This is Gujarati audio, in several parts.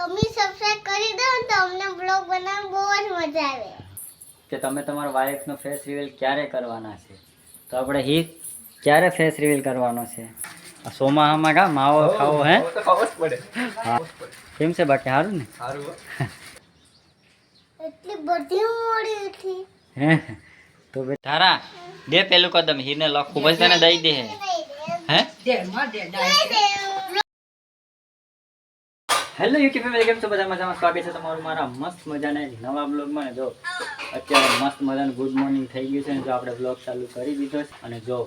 તમે સબસ્ક્રાઇબ કરી દો તો અમને બ્લોગ બનાવવામાં બહુ જ મજા આવે કે તમે તમારા વાઈફનો ફેસ રિવીલ ક્યારે કરવાના છે? તો આપણે હિત ક્યારે ફેસ રિવીલ કરવાનો છે? આ સોમાહામાં કા માવો ખાવો હે? હા. કેમ છે બાકી સારું ને? એટલી બધી મોડી ઉઠી હે તો બે તારા દે પેલું કદમ હીરને લખું પછી તને દઈ દે હે હેલો યુટ્યુબ ફેમિલી, કેમ છો બધા? મજામાં? સ્વાગત છે તમારું મારા મસ્ત મજાના નવા બ્લોગમાં. જો અત્યારે મસ્ત મજાનું ગુડ મોર્નિંગ થઈ ગયું છે ને, જો આપણે બ્લોગ ચાલુ કરી દીધો છે. અને જો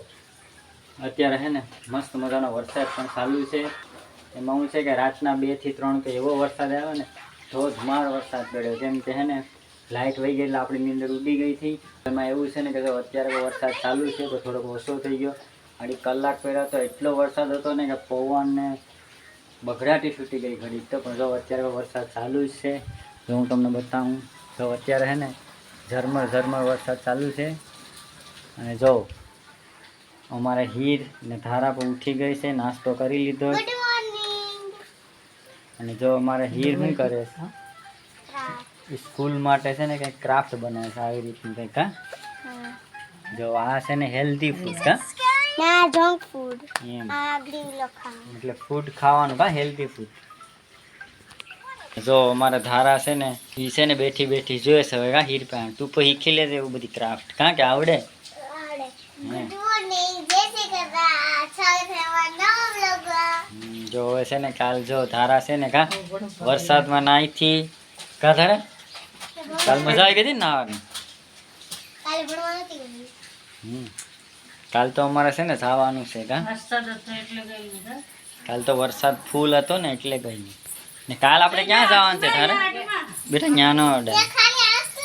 અત્યારે હે ને મસ્ત મજાનો વરસાદ પણ ચાલુ છે. એમાં શું છે કે રાતના 2 થી 3 તો એવો વરસાદ આવ્યો ને, ધોધમાર વરસાદ પડ્યો. જેમ કે હે ને લાઇટ વહી ગઈ એટલે આપણી નીંદર ઉડી ગઈ હતી. એમાં એવું છે ને કે જો અત્યારે વરસાદ ચાલુ છે તો થોડોક ઓછો થઈ ગયો. આડી કલાક પહેલાં તો એટલો વરસાદ હતો ને કે પવન ને બગડાટી છૂટી ગઈ ઘડી તો. પણ જો અત્યારે વરસાદ ચાલુ જ છે. જો હું તમને બતાવું તો અત્યારે હે ને ઝરમર ઝરમર વરસાદ ચાલુ છે. અને જો અમારે હીર ને ધારા પણ ઉઠી ગઈ છે, નાસ્તો કરી લીધો. Good morning. અને જો અમારે હીર શું કરે છે, સ્કૂલ માટે છે ને કંઈક ક્રાફ્ટ બનાવે છે આવી રીતનું કંઈક. હા જો આ છે ને હેલ્ધી ફૂડ. કા ના જંક ફૂડ એમ આ ગ્રીન લખા એટલે ફૂડ ખાવાનું. કા હેલ્ધી ફૂડ. જો અમારા ધારા છે ને એ છે ને બેઠી બેઠી જોઈએ છે હવે. કા હીર પાસે તું પણ શીખી લેજે એવું બધી ક્રાફ્ટ. કાં કે આવડે? ગુડ મોર્નિંગ, જય શ્રી કૃષ્ણ. છાવ નવો બ્લોગ. જો હવે છે ને કાલ જો ધારા છે ને કા વરસાદમાં નાહીથી કા ધારા કાલ મજા આવી ગઈ હતી ને નાવાની. કાલે ભણવા નથી ગઈ. કાલ તો અમારે છે ને જવાનું છે. કા કાલ તો વરસાદ ફૂલ હતો ને એટલે ગઈ ને. કાલ આપણે ક્યાં જવાનું છે ધારા? બેટા ત્યાં ન અડે ખાલી આસ્તો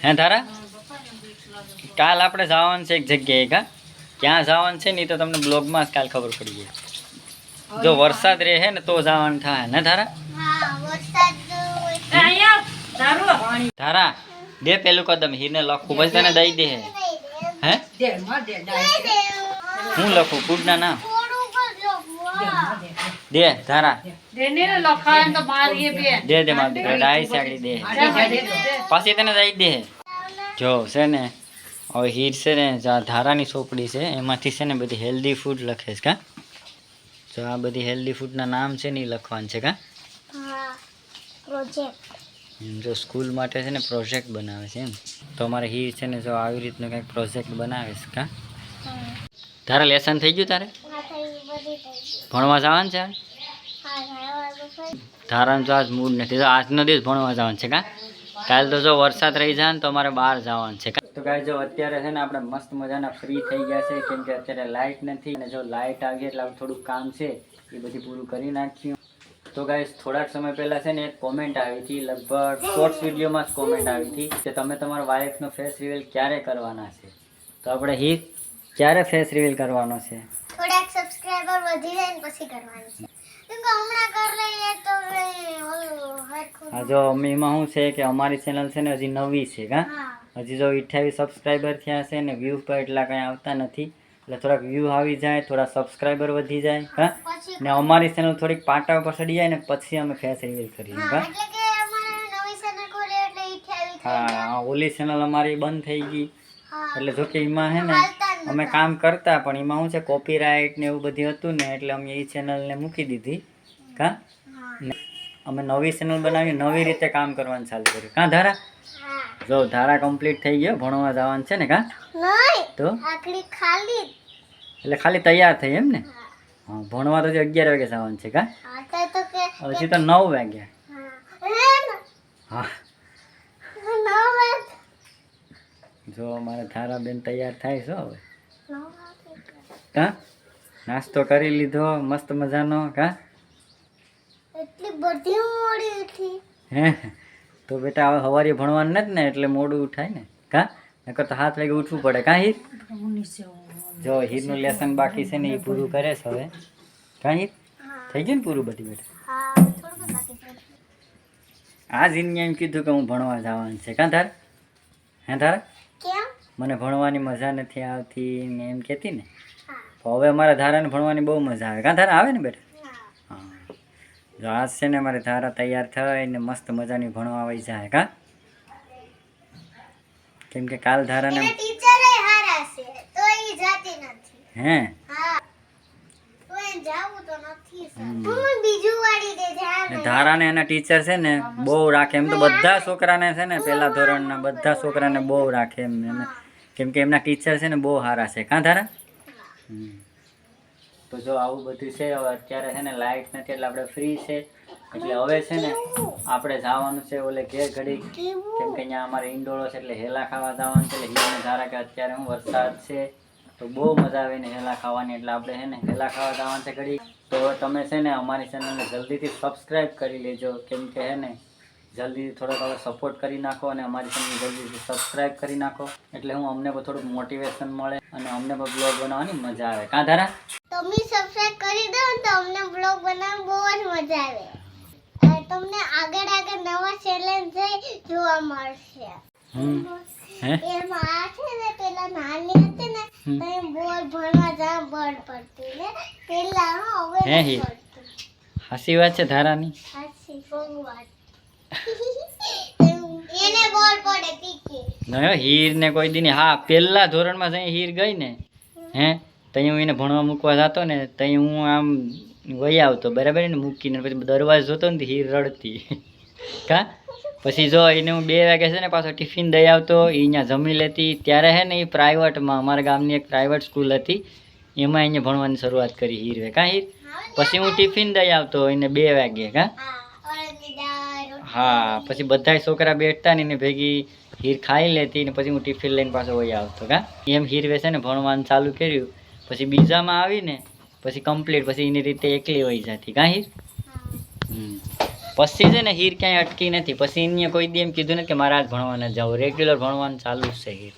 હે ધારા. કાલ આપણે જવાનું છે એક જગ્યાએ. કા ક્યાં જવાનું છે ને એ તો તમને બ્લોગમાં જ કાલ ખબર પડી જાય. જો વરસાદ રહે ને તો જવાનું થાય ને ધારા. હા વરસાદ ધારા દે પેલું કદમ હીરને લખું પછી તને દઈ દે હે હું લખું ફૂડ ના નામ દે ધારા દે મારા દીકરા ડાઈ સાગડી દે પછી તને દઈ દે. જો છે ને હવે હીર છે ને ધારાની ચોપડી છે એમાંથી છે ને બધી હેલ્ધી ફૂડ લખે છે. કા જો આ બધી હેલ્ધી ફૂડના નામ છે ને એ લખવાનું છે. કા હા પ્રોજેક્ટ જો સ્કૂલ માટે છે ને પ્રોજેક્ટ બનાવે છે એમ. તો અમારે હીર છે ને જો આવી રીતનું કંઈક પ્રોજેક્ટ બનાવે છે. કા તારે લેસન થઈ ગયું? તારે ભણવા જવાનું છે? તારાનું તો આજ મૂડ નથી. તો આજનો દિવસ ભણવા જવાનું છે. કા કાલે તો જો વરસાદ રહી જાય ને તો અમારે બહાર જવાનું છે. તો કાંઈ જો અત્યારે છે ને આપણે મસ્ત મજાના ફ્રી થઈ ગયા છે, કેમ કે અત્યારે લાઇટ નથી. અને જો લાઇટ આવી એટલે આપણે થોડુંક કામ છે એ બધી પૂરું કરી નાખ્યું. તો ગાઈસ થોડાક સમય પહેલાં છે ને એક કોમેન્ટ આવી હતી, લગભગ શોર્ટ્સ વિડીયોમાં જ કોમેન્ટ આવી હતી કે તમે તમારા વાઈફનો ફેસ રિવીલ ક્યારે કરવાના છે? તો આપણે હિત ક્યારે ફેસ રિવીલ કરવાનો છે? થોડાક સબસ્ક્રાઇબર વધી જાય ને પછી કરવાનું છે. કેમ કે હમણાં કરી લઈએ તો હરખું. હા જો એમાં શું છે કે અમારી ચેનલ છે ને હજી નવી છે. કા હજી જો 28 સબસ્ક્રાઈબર થયા છે ને વ્યૂ પર એટલા કંઈ આવતા નથી. એટલે થોડાક વ્યૂ આવી જાય, થોડા સબસ્ક્રાઈબર વધી જાય. હા ને અમારી ચેનલ થોડીક પાટા ઉપર ચડી જાય ને પછી અમે ફેસ રિવીલ કરીએ. કા એટલે કે અમારે નવી ચેનલ ખોલે એટલે 28 હા ઓલી ચેનલ અમારી બંધ થઈ ગઈ. એટલે જો કે એમાં હે ને અમે કામ કરતા પણ એમાં શું છે કોપીરાઇટ ને એવું બધું હતું ને એટલે અમે એ ચેનલને મૂકી દીધી. કા અમે નવી ચેનલ બનાવી નવી રીતે કામ કરવાનું ચાલુ કર્યું. કાં ધારા? જો ધારા કમ્પ્લીટ થઈ ગયો, ભણવા જવાનું છે ને. કા તો આખરી ખાલી એટલે ખાલી તૈયાર થઈ એમ ને? હા ભણવા તો 11 વાગે જવાનું છે. કા તો કે હજી તો 9 વાગ્યા. હા જો અમારે ધારા બેન તૈયાર થાય છે હવે. કા નાસ્તો કરી લીધો મસ્ત મજાનો. કા એટલી બધી મોડી ઉઠી હે તો બેટા હવે સવારે ભણવાનું નથી ને એટલે મોડું ઉઠાય ને. કા નકર તો 7 વાગે ઉઠવું પડે. કા હીર? જો હીરનું લેસન બાકી છે ને એ પૂરું કરે છે હવે. કા હીર થઈ ગયું ને પૂરું બધી બેટા? હા થોડું બાકી છે. આ જીને એમ કીધું કે હું ભણવા જવાનું છે. કાં ધાર? હે ધાર? કેમ? મને ભણવાની મજા નથી આવતી ને એમ કહેતી ને. તો હવે અમારા ધારાને ભણવાની બહુ મજા આવે. કાં ધારા આવે ને બેટા? હા જો આજ છે ને મારે ધારા તૈયાર થઈને મસ્ત મજાની ભણવા આવી જાય કા કેમ કે કાલ ધારાને એના ટીચરે હારા છે તો ઈ જાતી નથી. હે હા તો એ જાવું તો નથી સર. હું બીજું વાળી દે ધ્યાન. ધારાને એના ટીચર છે ને બહુ રાખે એમ તો બધા છોકરાને છે ને પહેલા ધોરણના બધા છોકરાને બહુ રાખે એમ કેમ કે એમના ટીચર છે ને બહુ સારા છે કાં ધારા તો જો આવું બધું છે હવે અત્યારે છે ને લાઇટ નથી એટલે આપણે ફ્રી છે એટલે હવે છે ને આપણે જવાનું છે ઓલે ઘેર ઘડી કેમ કે અહીંયા અમારે ઈંડોળો છે એટલે હેલા ખાવા જવાનું છે એટલે હિરને ધારા કે અત્યારે હું વરસાદ છે તો બહુ મજા આવે ને હેલા ખાવાની એટલે આપણે છે ને હેલા ખાવા જવાનું છે ઘડી તો તમે છે ને અમારી ચેનલને જલ્દીથી સબસ્ક્રાઈબ કરી લેજો કેમ કે હે ને જલ્દી થોડોક હવે સપોર્ટ કરી નાખો અને અમારી ચેનલ જલ્દીથી સબસ્ક્રાઈબ કરી નાખો એટલે હું અમને પણ થોડુંક મોટિવેશન મળે અને અમને પણ બ્લોગ બનાવવાની મજા આવે કાં ધારા તમે સબસ્ક્રાઇબ કરી દો ને તો અમને બ્લોગ બનાવવાની બહુ જ મજા આવે અને તમને આગળ આગળ નવા ચેલેન્જ જોવા મળશે. હે એમાં આ છે ને પેલા નાની હતી ને તો એ બોલ ભણવા જા બળ પડતી ને પેલા હવે હે હી હાસી વાત છે ધારાની સાચી વાત એને બોલ પડે પીકે નયો હીર ને કોઈ દી હા પહેલા ધોરણમાં જઈ હીર ગઈ ને હે તઈ હું એને ભણવા મૂકવા જતો ને તઈ હું આમ વહી આવતો બરાબર ને મૂકીને પછી દરવાજો જોતો ને હીર રડતી કા પછી જો એને હું 2 વાગે છે ને પાછો ટિફિન દઈ આવતો એ અહીંયા જમી લેતી ત્યારે હે ને એ પ્રાઇવેટમાં અમારા ગામની એક પ્રાઇવેટ સ્કૂલ હતી એમાં એને ભણવાની શરૂઆત કરી હીરવે કા હીર પછી હું ટિફિન દઈ આવતો એને 2 વાગે કા હા પછી બધા છોકરા બેઠતા ને એને ભેગી હીર ખાઈ લેતી ને પછી હું ટિફિન લઈને પાછો વહી આવતો કા એમ હીરવે છે ને ભણવાનું ચાલુ કર્યું પછી બીજામાં આવીને પછી કમ્પ્લીટ પછી એની રીતે એકલી વહી જતી કા હીર પછી છે ને હીર ક્યાંય અટકી નથી પછી એને કોઈ દી એમ કીધું ને કે મારે આજ ભણવા ન જાવ રેગ્યુલર ભણવાનું ચાલુ જ છે હીર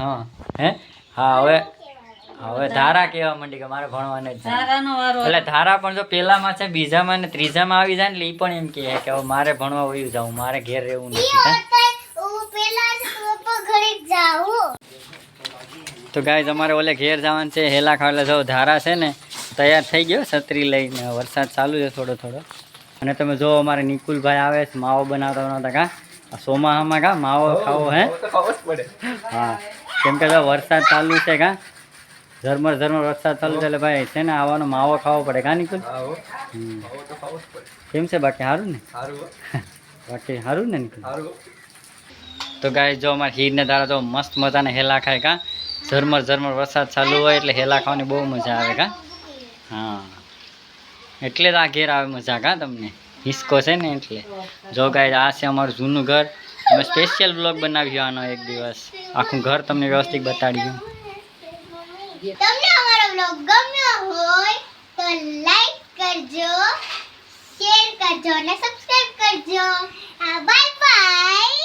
હા હે હા હવે ધારા કહેવા માંડી કે મારે ભણવાને જ એટલે ધારા પણ જો પેલામાં છે બીજામાં ને ત્રીજામાં આવી જાય ને એટલે એ પણ એમ કહે કે હવે મારે ભણવા વયું જાઉં મારે ઘેર રહેવું નથી તો ગાય અમારે ઓલે ઘેર જવાનું છે હેલા ખાવા એટલે જો ધારા છે ને તૈયાર થઈ ગયો છત્રી લઈને વરસાદ ચાલુ છે થોડો થોડો અને તમે જો અમારે નિકુલભાઈ આવે છે માવો બનાવતા કા સોમાહામાં કા માવો ખાવો હે હા કેમ કે જો વરસાદ ચાલુ છે કા ઝરમર વરસાદ ચાલુ છે એટલે ભાઈ છે ને આવવાનો માવો ખાવો પડે કા નિકુલ કેમ છે બાકી સારું ને બાકી સારું ને નિકુલ તો ગાય જો અમારે હીરને ધારા જો મસ્ત મજાને હેલા ખાય કા ઝરમર વરસાદ ચાલુ હોય એટલે હેલા ખાવાની બહુ મજા આવે કા હા એટલે જ આ ઘેર આવે મજા કા તમને હિસકો છે ને એટલે જો ગાય આ છે અમારું જૂનું ઘર અમે સ્પેશિયલ બ્લોગ બનાવ્યો આનો એક દિવસ આખું ઘર તમને વ્યવસ્થિત બતાડ્યું તમને અમારો બ્લોગ ગમ્યો હોય તો લાઈક કરજો શેર કરજો અને સબસ્ક્રાઇબ કરજો બાય બાય